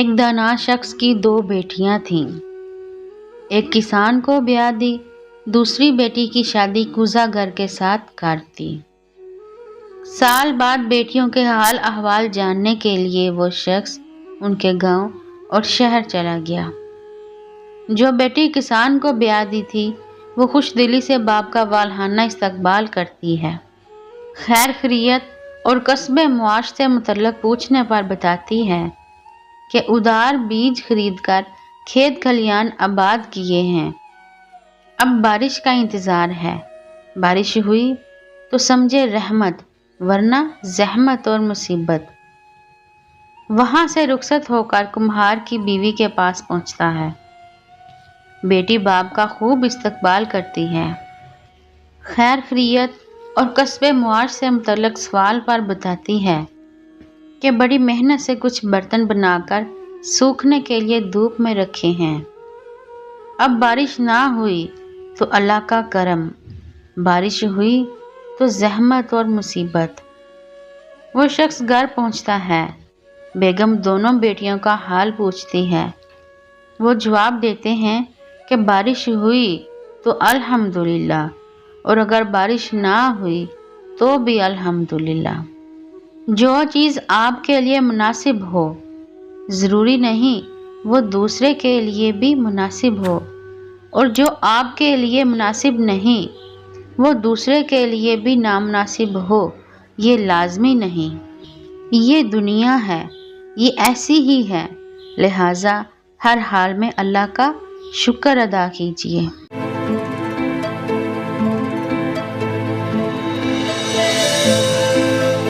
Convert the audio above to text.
ایک دانا شخص کی 2 بیٹیاں تھیں۔ ایک کسان کو بیاہ دی، دوسری بیٹی کی شادی کوزہ گر کے ساتھ کر دی۔ سال بعد بیٹیوں کے حال احوال جاننے کے لیے وہ شخص ان کے گاؤں اور شہر چلا گیا۔ جو بیٹی کسان کو بیاہ دی تھی وہ خوش دلی سے باپ کا والہانہ استقبال کرتی ہے، خیر خیریت اور کسب معاش سے متعلق پوچھنے پر بتاتی ہے کہ ادھار بیج خرید کر کھیت کھلیان آباد کیے ہیں، اب بارش کا انتظار ہے، بارش ہوئی تو سمجھے رحمت ورنہ زحمت اور مصیبت۔ وہاں سے رخصت ہو کر کمہار کی بیوی کے پاس پہنچتا ہے۔ بیٹی باپ کا خوب استقبال کرتی ہے، خیر خیریت اور کسب معاش سے متعلق سوال پر بتاتی ہے کہ بڑی محنت سے کچھ برتن بنا کر سوکھنے کے لیے دھوپ میں رکھے ہیں، اب بارش نہ ہوئی تو اللہ کا کرم، بارش ہوئی تو زحمت اور مصیبت۔ وہ شخص گھر پہنچتا ہے، بیگم دونوں بیٹیوں کا حال پوچھتی ہے۔ وہ جواب دیتے ہیں کہ بارش ہوئی تو الحمدللہ، اور اگر بارش نہ ہوئی تو بھی الحمدللہ۔ جو چیز آپ کے لیے مناسب ہو، ضروری نہیں وہ دوسرے کے لیے بھی مناسب ہو، اور جو آپ کے لیے مناسب نہیں وہ دوسرے کے لیے بھی نامناسب ہو، یہ لازمی نہیں۔ یہ دنیا ہے، یہ ایسی ہی ہے، لہٰذا ہر حال میں اللہ کا شکر ادا کیجیے۔